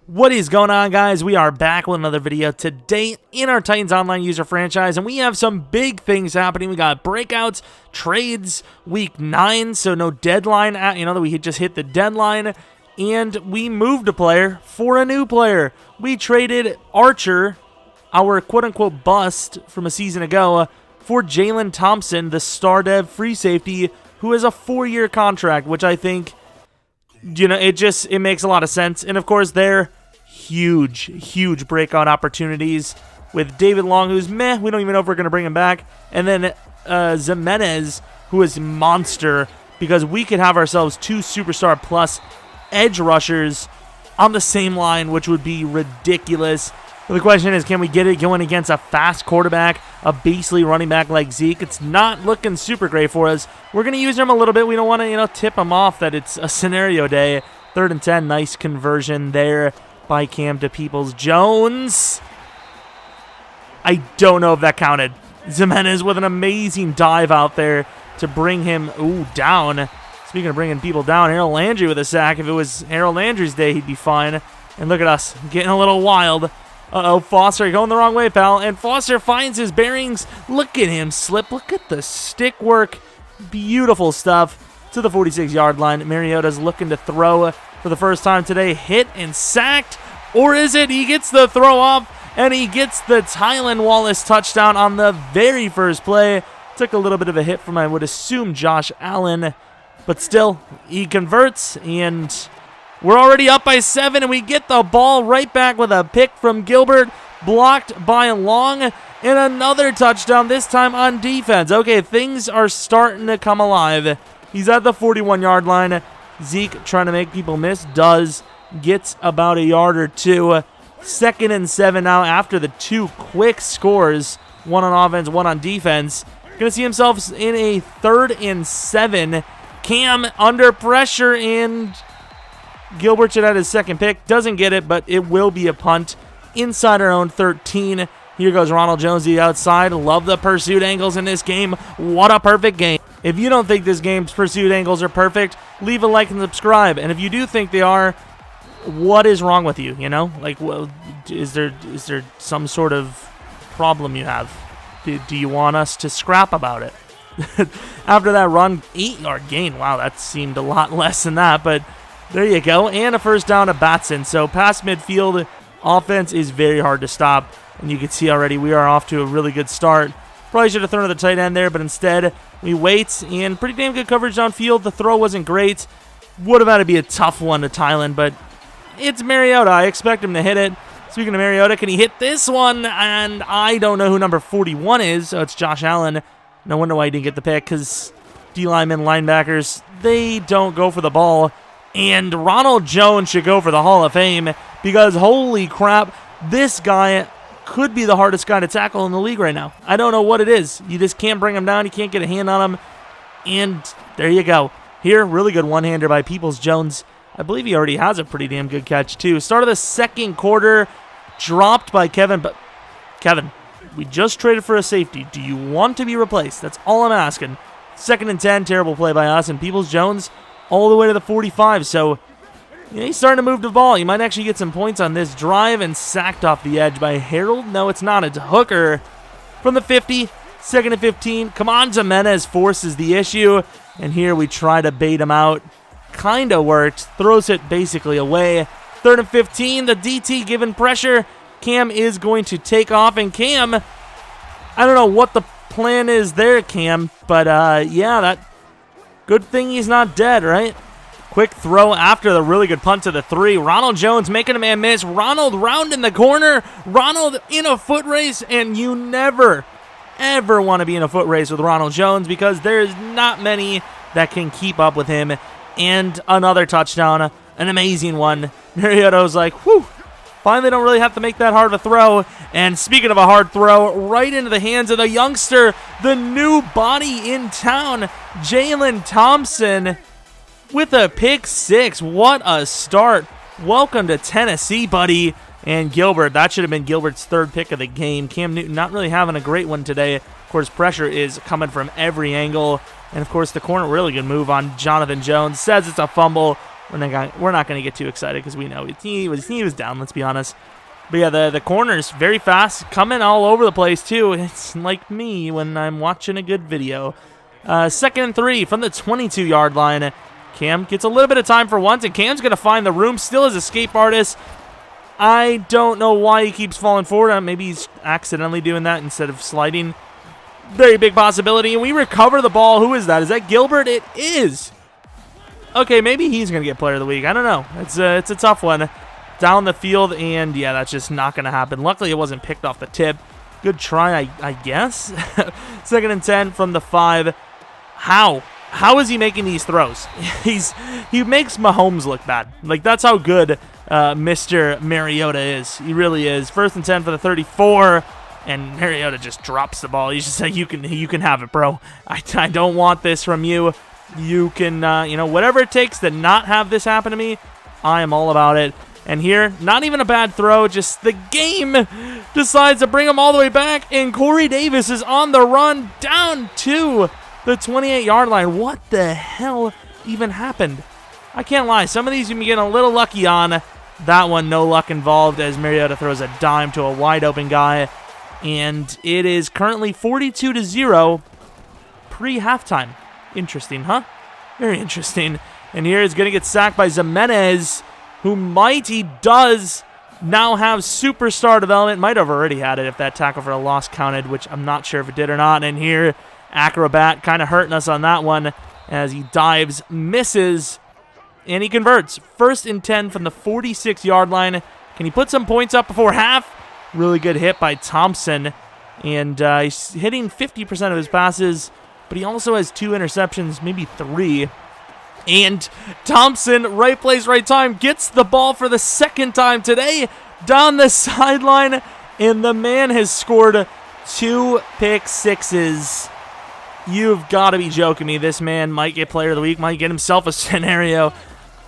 What is going on, guys? We are back with another video today in our Titans Online user franchise, and we have some big things happening. We got breakouts, trades, week 9, so no deadline. We just hit the deadline, and we moved a player for a new player. We traded Archer, our quote-unquote bust from a season ago, for Jalen Thompson, the star dev free safety, who has a 4-year contract, which I think, it makes a lot of sense. And of course, they're huge breakout opportunities with David Long, who's meh. We don't even know if we're going to bring him back. And then Zimenez, who is monster, because we could have ourselves 2 superstar plus edge rushers on the same line, which would be ridiculous. But the question is, can we get it going against a fast quarterback, a beastly running back like Zeke? It's not looking super great for us. We're going to use him a little bit. We don't want to, tip him off that it's a scenario day. 3rd and 10, nice conversion there by Cam to Peoples-Jones. I don't know if that counted. Zimenez with an amazing dive out there to bring him down. Speaking of bringing people down, Harold Landry with a sack. If it was Harold Landry's day, he'd be fine. And look at us, getting a little wild. Foster going the wrong way, pal. And Foster finds his bearings. Look at him slip. Look at the stick work. Beautiful stuff to the 46-yard line. Mariota's looking to throw for the first time today. Hit and sacked. Or is it? He gets the throw up, and he gets the Tylan Wallace touchdown on the very first play. Took a little bit of a hit from, I would assume, Josh Allen. But still, he converts, and we're already up by 7, and we get the ball right back with a pick from Gilbert, blocked by Long, and another touchdown, this time on defense. Okay, things are starting to come alive. He's at the 41-yard line. Zeke trying to make people miss, gets about a yard or 2. 2nd and 7 now after the 2 quick scores, 1 on offense, 1 on defense. Going to see himself in a 3rd and 7. Cam under pressure, and Gilbert should have his 2nd pick. Doesn't get it, but it will be a punt inside our own 13. Here goes Ronald Jones the outside. Love the pursuit angles in this game. What a perfect game. If you don't think this game's pursuit angles are perfect, leave a like and subscribe. And if you do think they are, what is wrong with you? Is there some sort of problem you have? Do you want us to scrap about it? After that run, 8-yard gain. Wow, that seemed a lot less than that, but there you go. And a first down to Batson. So past midfield, offense is very hard to stop. And you can see already we are off to a really good start. Probably should have thrown to the tight end there, but instead we wait. And pretty damn good coverage downfield. The throw wasn't great. Would have had to be a tough one to Tylan, but it's Mariota. I expect him to hit it. Speaking of Mariota, can he hit this one? And I don't know who number 41 is. So it's Josh Allen. No wonder why he didn't get the pick, because D-linemen, linebackers, they don't go for the ball. And Ronald Jones should go for the Hall of Fame, because holy crap, this guy could be the hardest guy to tackle in the league right now. I don't know what it is. You just can't bring him down. You can't get a hand on him. And there you go. Here, really good one-hander by Peoples-Jones. I believe he already has a pretty damn good catch, too. Start of the 2nd quarter, dropped by Kevin. But Kevin, we just traded for a safety. Do you want to be replaced? That's all I'm asking. 2nd and 10, terrible play by us. And Peoples-Jones all the way to the 45. So he's starting to move the ball. He might actually get some points on this drive, and sacked off the edge by Harold. No, it's not. It's Hooker from the 50. 2nd and 15. Come on, Zimenez forces the issue. And here we try to bait him out. Kind of worked. Throws it basically away. 3rd and 15. The DT given pressure. Cam is going to take off. And Cam, I don't know what the plan is there, Cam. But, that good thing he's not dead, right? Quick throw after the really good punt to the 3. Ronald Jones making a man miss. Ronald round in the corner. Ronald in a foot race. And you never, ever want to be in a foot race with Ronald Jones, because there's not many that can keep up with him. And another touchdown. An amazing one. Mariota's like, whew. Finally don't really have to make that hard of a throw. And speaking of a hard throw, right into the hands of the youngster, the new body in town, Jalen Thompson, with a pick 6. What a start. Welcome to Tennessee, buddy. And Gilbert, that should have been Gilbert's 3rd pick of the game. Cam Newton not really having a great one today. Of course, pressure is coming from every angle. And, of course, the corner, really good move on Jonathan Jones. Says it's a fumble. we're not going to get too excited because we know he was down, let's be honest. But yeah, the corners, very fast, coming all over the place too. It's like me when I'm watching a good video. 2nd and 3 from the 22-yard line. Cam gets a little bit of time for once, and Cam's going to find the room, still his escape artist. I don't know why he keeps falling forward. Maybe he's accidentally doing that instead of sliding. Very big possibility, and we recover the ball. Who is that? Is that Gilbert? It is. Okay, maybe he's going to get player of the week. I don't know. It's a tough one. Down the field, and yeah, that's just not going to happen. Luckily, it wasn't picked off the tip. Good try, I guess. 2nd and 10 from the 5. How is he making these throws? He makes Mahomes look bad. Like, that's how good Mr. Mariota is. He really is. 1st and 10 for the 34, and Mariota just drops the ball. He's just like, you can have it, bro. I don't want this from you. You can, whatever it takes to not have this happen to me, I am all about it. And here, not even a bad throw, just the game decides to bring him all the way back, and Corey Davis is on the run down to the 28-yard line. What the hell even happened? I can't lie. Some of these you can get a little lucky on. That one, no luck involved, as Mariota throws a dime to a wide-open guy. And it is currently 42-0 pre-halftime. Interesting, huh? Very interesting. And here is going to get sacked by Zimenez, who he does now have superstar development. Might have already had it if that tackle for a loss counted, which I'm not sure if it did or not. And here, Acrobat kind of hurting us on that one as he dives, misses, and he converts. 1st and 10 from the 46-yard line. Can he put some points up before half? Really good hit by Thompson. And he's hitting 50% of his passes, but he also has 2 interceptions, maybe 3. And Thompson, right place, right time, gets the ball for the 2nd time today down the sideline, and the man has scored 2 pick sixes. You've got to be joking me. This man might get player of the week, might get himself a scenario.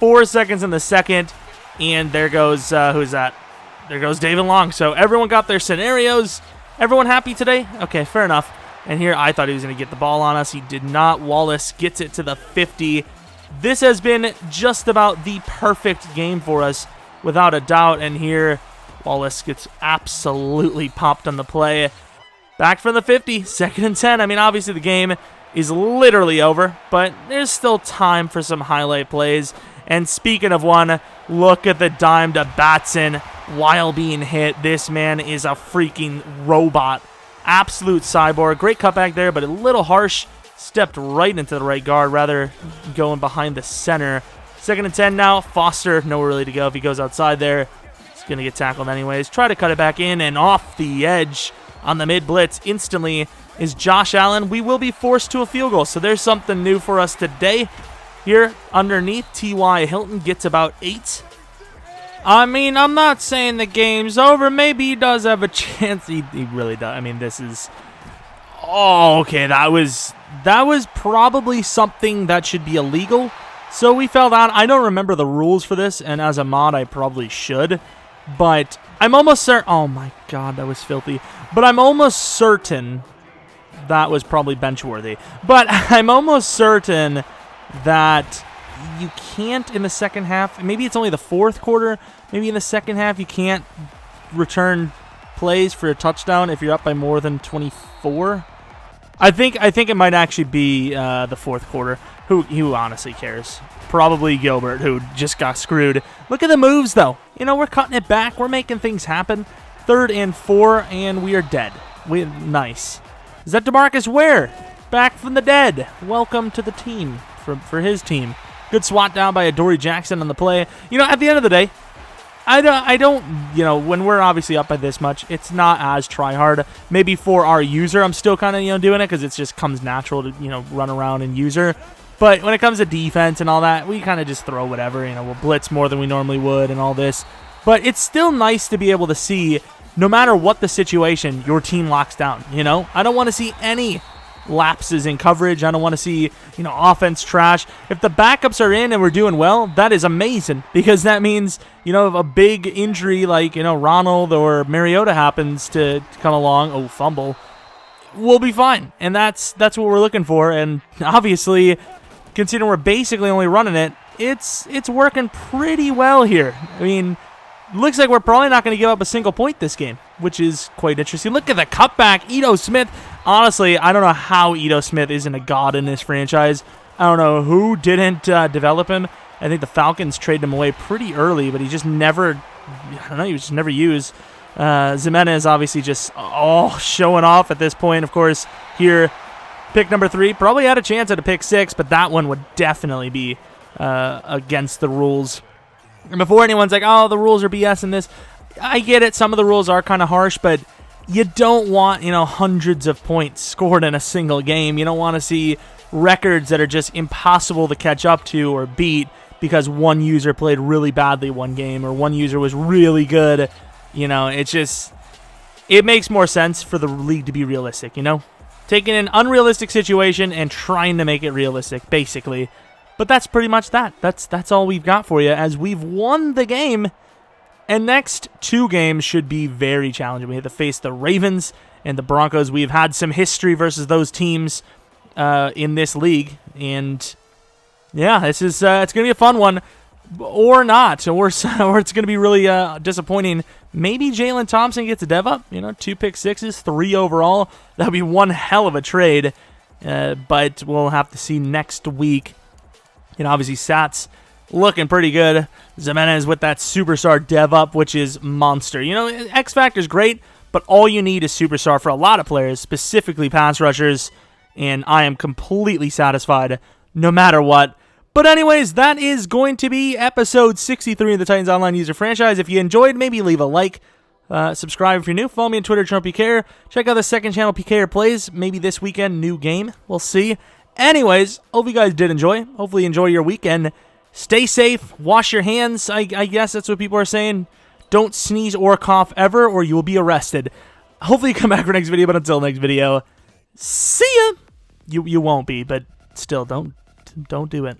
4 seconds in the 2nd, and there goes, who's that? There goes David Long. So everyone got their scenarios. Everyone happy today? Okay, fair enough. And here, I thought he was going to get the ball on us. He did not. Wallace gets it to the 50. This has been just about the perfect game for us, without a doubt. And here, Wallace gets absolutely popped on the play. Back from the 50, 2nd and 10. I mean, obviously the game is literally over, but there's still time for some highlight plays. And speaking of one, look at the dime to Batson while being hit. This man is a freaking robot. Absolute cyborg. Great cutback there, but a little harsh. Stepped right into the right guard, rather going behind the center. 2nd and 10 now. Foster, nowhere really to go if he goes outside there. He's going to get tackled anyways. Try to cut it back in, and off the edge on the mid-blitz instantly is Josh Allen. We will be forced to a field goal, so there's something new for us today. Here underneath, T.Y. Hilton gets about 8. I mean, I'm not saying the game's over. Maybe he does have a chance. He really does. I mean, this is... Oh, okay, that was probably something that should be illegal. So we fell down. I don't remember the rules for this, and as a mod, I probably should. But I'm almost certain... Oh, my God, that was filthy. But I'm almost certain that was probably bench-worthy. But I'm almost certain that you can't in the 2nd half. Maybe it's only the 4th quarter. Maybe in the 2nd half you can't return plays for a touchdown if you're up by more than 24. I think it might actually be the 4th quarter. Who honestly cares? Probably Gilbert, who just got screwed. Look at the moves, though. You know, we're cutting it back. We're making things happen. 3rd and 4, and we are dead. Nice. Is that DeMarcus Ware? Back from the dead. Welcome to the team, for his team. Good swat down by Adoree Jackson on the play. You know, at the end of the day, I don't, you know, when we're obviously up by this much, it's not as try-hard. Maybe for our user, I'm still kind of, you know, doing it because it just comes natural to, you know, run around and user. But when it comes to defense and all that, we kind of just throw whatever. You know, we'll blitz more than we normally would and all this. But it's still nice to be able to see, no matter what the situation, your team locks down, you know? I don't want to see any lapses in coverage. I don't want to see, you know, offense trash. If the backups are in and we're doing well, that is amazing, because that means, you know, if a big injury like, you know, Ronald or Mariota happens to come along, oh, fumble, we'll be fine. And that's what we're looking for. And obviously, considering we're basically only running it, it's working pretty well here. I mean, looks like we're probably not going to give up a single point this game, which is quite interesting. Look at the cutback. Ito Smith. Honestly, I don't know how Ito Smith isn't a god in this franchise. I don't know who didn't develop him. I think the Falcons traded him away pretty early, but he just never, I don't know, he was just never used. Jimenez obviously just showing off at this point. Of course, here, pick number 3. Probably had a chance at a pick 6, but that one would definitely be against the rules. And before anyone's like, oh, the rules are BS in this, I get it. Some of the rules are kind of harsh, but you don't want, hundreds of points scored in a single game. You don't want to see records that are just impossible to catch up to or beat because one user played really badly one game or one user was really good. It makes more sense for the league to be realistic, Taking an unrealistic situation and trying to make it realistic, basically. But that's pretty much that. That's all we've got for you, as we've won the game. And next 2 games should be very challenging. We have to face the Ravens and the Broncos. We've had some history versus those teams in this league. And yeah, this is it's going to be a fun one. Or not. Or it's going to be really disappointing. Maybe Jalen Thompson gets a dev up. 2 pick 6s, 3 overall. That would be one hell of a trade. But we'll have to see next week. Obviously, Sats looking pretty good. Jimenez with that superstar dev up, which is monster. X Factor's great, but all you need is superstar for a lot of players, specifically pass rushers, and I am completely satisfied no matter what. But anyways, that is going to be episode 63 of the Titans Online User Franchise. If you enjoyed, maybe leave a like. Subscribe if you're new. Follow me on Twitter, Jeromepkr. Check out the second channel, PKR Plays. Maybe this weekend, new game. We'll see. Anyways, hope you guys did enjoy. Hopefully you enjoy your weekend. Stay safe. Wash your hands. I guess that's what people are saying. Don't sneeze or cough ever, or you will be arrested. Hopefully you come back for next video, but until next video, see ya. You won't be, but still, don't do it.